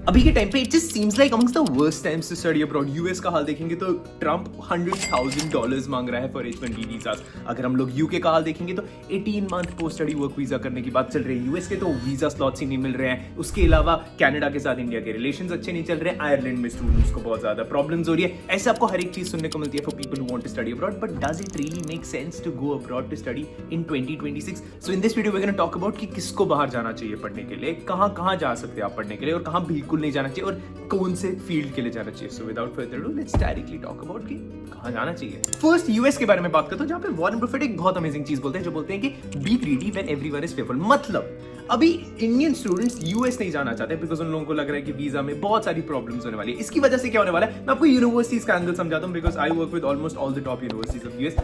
अभी के टाइम पे it just seems like amongst the worst times to study abroad. US का हाल देखेंगे तो ट्रंप $100,000 मांग रहा है फॉर H-1B वीजास। अगर हम लोग यूके का हाल देखेंगे तो 18 month post study work visa करने की बात चल रही है। यूएस के तो वीजा स्लॉट्स ही नहीं मिल रहे हैं। उसके अलावा कनाडा के साथ इंडिया के रिलेशंस अच्छे नहीं चल रहे हैं। आयरलैंड में स्टूडेंट्स को बहुत ज्यादा प्रॉब्लम्स हो रही है। ऐसे आपको हर एक चीज सुनने को मिलती है for people who want to study abroad. But does it really make sense to go abroad to study in 2026? So in this video we gonna talk about कि किसको बाहर जाना चाहिए पढ़ने के लिए, कहाँ जा सकते हैं आप पढ़ने के लिए और कहाँ बिल्कुल नहीं जाना चाहिए और कौन से फील्ड के लिए जाना चाहिए। So without further do let's directly talk about कि कहाँ जाना चाहिए। फर्स्ट यूएस के बारे में बात करते हैं जहाँ पे वॉरेन बफेट एक बहुत अमेजिंग चीज बोलते हैं जो बोलते हैं कि B greedy when everyone is fearful. मतलब अभी इंडियन स्टूडेंट्स यूएस नहीं जाना चाहते बिकॉज उन लोगों को लग रहा है कि वीजा में बहुत सारी प्रॉब्लम्स होने वाली है। इसकी वजह से क्या होने वाला है मैं आपको यूनिवर्सिटीज का एंगल समझाता हूँ because I work with almost all the top universities of US.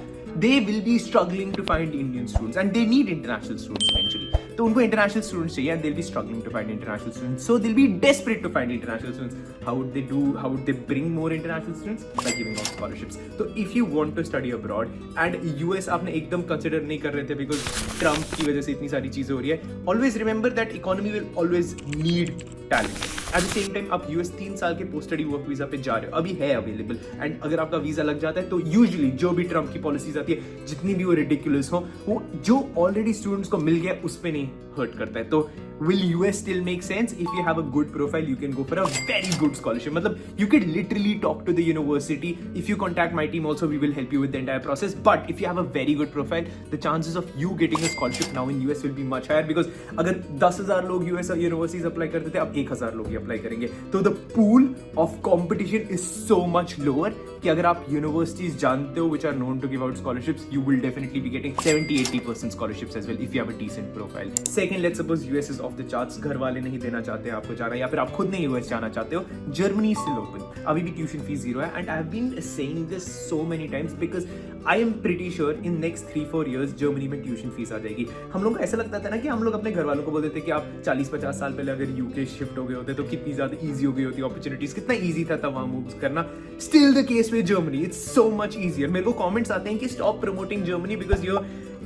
They will be struggling to find Indian students and they need international students eventually. तो उनको international students चाहिए and they'll be struggling to find international students. So they'll be desperate to find international students. How would they do? How would they bring more international students? By giving out scholarships. So if you want to study abroad and US आपने एकदम consider नहीं कर रहे थे because Trump की वजह से इतनी सारी चीजें हो रही है, always remember that economy will always need talent. At the same time आप यूएस 3 साल के पोस्ट स्टडी वर्क वीजा पे जा रहे हो, अभी है अवेलेबल एंड अगर आपका वीजा लग जाता है तो यूजुअली जो भी ट्रम्प की पॉलिसीज आती है जितनी भी वो रिडिकुलस हो वो जो ऑलरेडी स्टूडेंट्स को मिल गया उस पे नहीं हर्ट करता है। तो will US still make sense? If you have a good profile you can go for a very good scholarship. मतलब you could literally talk to the university. If you contact my team also we will help you with the entire process. But if you have a very good profile the chances of you getting a scholarship now in US will be much higher because अगर 10,000 लोग US universities apply करते थे अब 1,000 लोग ही apply करेंगे। तो the pool of competition is so much lower कि अगर आप यूनिवर्सिटीज जानते हो which are known to give out scholarships you will definitely be getting 70-80% scholarships as well if you have a decent profile. Second, let's suppose US is of the charts, घर वाले नहीं देना चाहते हैं आपको जाना या फिर आप खुद नहीं यूएस जाना चाहते हो, जर्मनी स्टिल ओपन। अभी भी ट्यूशन फीस 0 है and I have been saying this so many times because I am pretty sure in next 3-4 years Germany में ट्यूशन फीस आ जाएगी। हम लोग को ऐसा लगता था ना कि हम लोग अपने घर वालों को बोलते थे कि आप 40-50 साल पहले अगर यूके शिफ्ट हो गए होते तो कितनी ज्यादा ईजी हो गई होती अपॉर्चुनिटीज, कितना ईजी था तब वहां मूव करना। Still the case with Germany, it's so much easier. मेरे को कमेंट्स आते हैं कि stop promoting Germany because you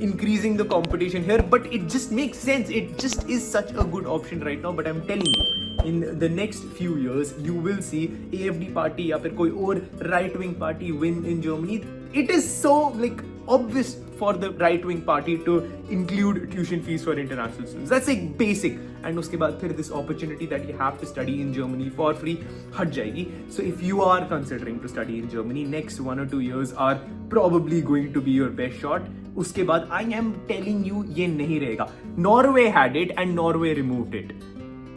increasing the competition here, but it just makes sense. It just is such a good option right now. But I'm telling you, in the next few years, you will see AFD party या फिर कोई और right wing party win in Germany. It is so like obvious for the right wing party to include tuition fees for international students. That's like basic. And उसके बाद फिर this opportunity that you have to study in Germany for free हट जाएगी. So if you are considering to study in Germany, next 1 or 2 years are probably going to be your best shot. उसके बाद I am telling you ये नहीं रहेगा. Norway had it and Norway removed it.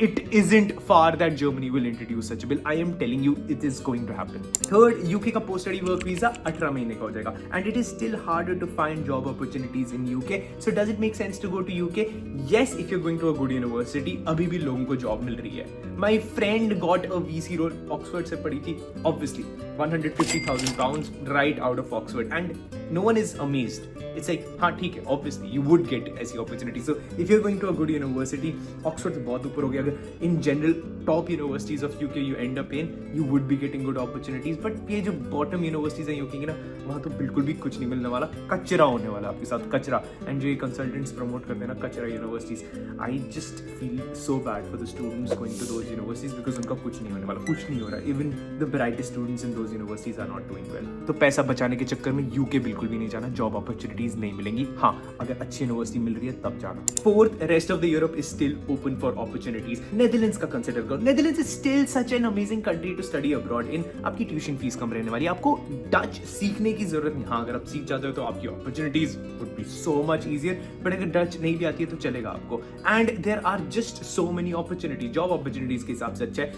It isn't far that Germany will introduce such a bill. I am telling you it is going to happen. Third, UK का post study work visa 18 महीने का हो जाएगा and it is still harder to find job opportunities in UK. So does it make sense to go to UK? Yes, if you're going to a good university. अभी भी लोगों को job मिल रही है। My friend got a VC role, Oxford से पढ़ी थी, obviously 150,000 pounds right out of Oxford and no one is amazed. It's like हाँ ठीक है, obviously you would get ऐसी opportunity. So if you're going to a good university, Oxford से बहुत ऊपर हो गया। अगर in general top universities of UK you end up in, you would be getting good opportunities. But ये जो bottom universities हैं UK की ना, वहाँ तो बिल्कुल भी कुछ नहीं मिलने वाला, कचरा होने वाला आपके साथ, कचरा। And जो ये consultants promote करते हैं ना कचरा universities, I just feel so bad for the students going to those universities because उनका कुछ नहीं होने वाला, कुछ नहीं हो रहा। Even the brightest students in those universities are not doing well. तो पैसा बचाने के चक्कर में UK बिल्कुल भी नहीं जाना, job opportunities नहीं मिलेंगी। हाँ, अगर अच्छी यूनिवर्सिटी मिल रही है तब जाना। Fourth, rest of the Europe is still open for opportunities. Netherlands का कंसिडर करो। Netherlands is still such an amazing country to study abroad in. आपकी ट्यूशन फीस कम रहने वाली है, आपको डच सीखने की जरूरत नहीं। हाँ, अगर आप सीख जाते हो तो आपकी opportunities would be so much easier. But अगर डच नहीं भी आती है तो चलेगा आपको। And there are just so many opportunities, job opportunities के हिसाब से अच्छा है,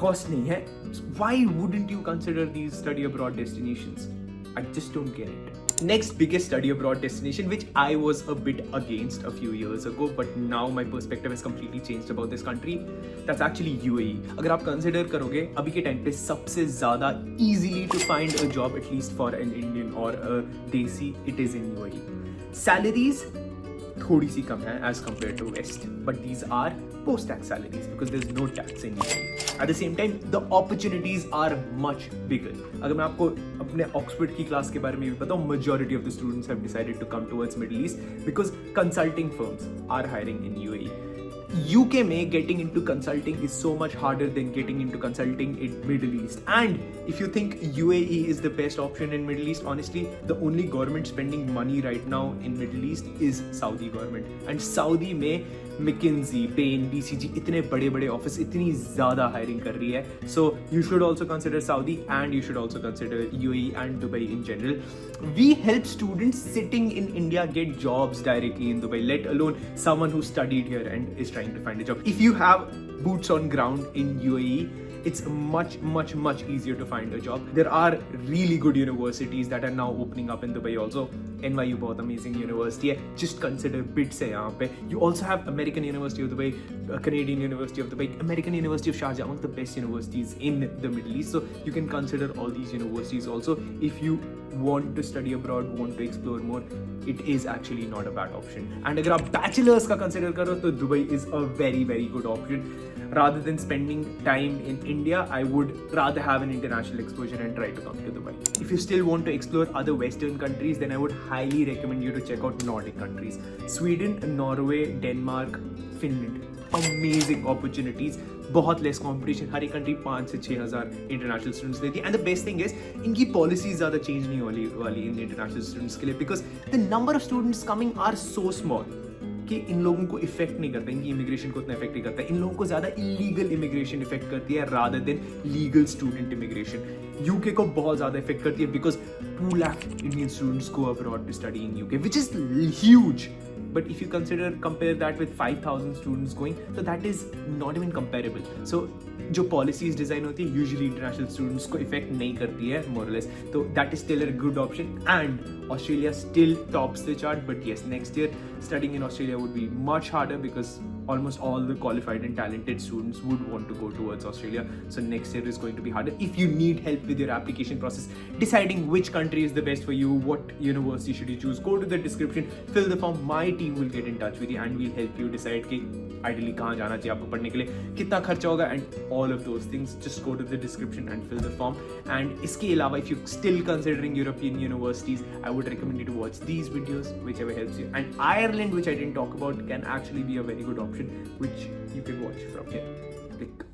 कॉस्ट नहीं है। Why wouldn't you consider these study abroad destinations? I just don't get it. Next biggest study abroad destination, which I was a bit against a few years ago, but now my perspective has completely changed about this country. That's actually UAE. अगर आप consider करोगे अभी के time पे सबसे ज़्यादा easily to find a job at least for an Indian or a Desi, it is in UAE. Salaries थोड़ी सी कम है as compared to West, but these are post-tax salaries because there's no tax in UAE. At the same time, the opportunities are much bigger. अगर मैं आपको अपने Oxford की class के बारे में भी बताऊं, majority of the students have decided to come towards Middle East because consulting firms are hiring in UAE. UK में getting into consulting is so much harder than getting into consulting in Middle East. And if you think UAE is the best option in Middle East, honestly, the only government spending money right now in Middle East is Saudi government. And Saudi में McKinsey, Bain, BCG इतने बड़े बड़े office इतनी ज़्यादा hiring कर रही है. So you should also consider Saudi, and you should also consider UAE and Dubai in general. We help students sitting in India get jobs directly in Dubai, let alone someone who studied here and is trying to find a job. If you have boots on ground in UAE, it's much easier to find a job. There are really good universities that are now opening up in Dubai also. NYU बहुत amazing university है. Just consider BITS है यहाँ पे. You also have American University of Dubai, Canadian University of Dubai, American University of Sharjah, among the best universities in the Middle East. So you can consider all these universities also. If you want to study abroad, want to explore more, it is actually not a bad option. And अगर आप bachelors का consider करो तो Dubai is a very good option. Rather than spending time in India, I would rather have an international exposure and try to come to Dubai. If you still want to explore other Western countries, then I would highly recommend you to check out Nordic countries. Sweden, Norway, Denmark, Finland. Amazing opportunities. बहुत less competition. हर एक country 5 से 6 हज़ार international students देती है. And the best thing is इनकी policies ज़्यादा change नहीं वाली इन इंटरनेशनल स्टूडेंट्स के लिए, because the number of students coming are so small कि इन लोगों को इफेक्ट नहीं करता, इनकी इमिग्रेशन को उतना इफेक्ट नहीं करता. इन लोगों को ज़्यादा इलीगल इमिग्रेशन इफेक्ट करती है rather than legal student immigration. UK को बहुत ज़्यादा इफेक्ट करती है because 2 lakh Indian students go abroad to study in UK, which is huge. But if you compare that with 5,000 students going, so that is not even comparable. So जो policies design होती है usually international students को affect नहीं करती है more or less. So that is still a good option, and Australia still tops the chart. But yes, next year studying in Australia would be much harder because almost all the qualified and talented students would want to go towards Australia. So next year is going to be harder. If you need help with your application process, deciding which country is the best for you, what university should you choose, go to the description, fill the form. My team will get in touch with you and we'll help you decide कि ideally कहाँ जाना चाहिए आपको पढ़ने के लिए, कितना खर्चा होगा, and all of those things. Just go to the description and fill the form. And इसके अलावा if you're still considering European universities, I would recommend you to watch these videos, whichever helps you. And Ireland, which I didn't talk about, can actually be a very good option, which you can watch from here. Click.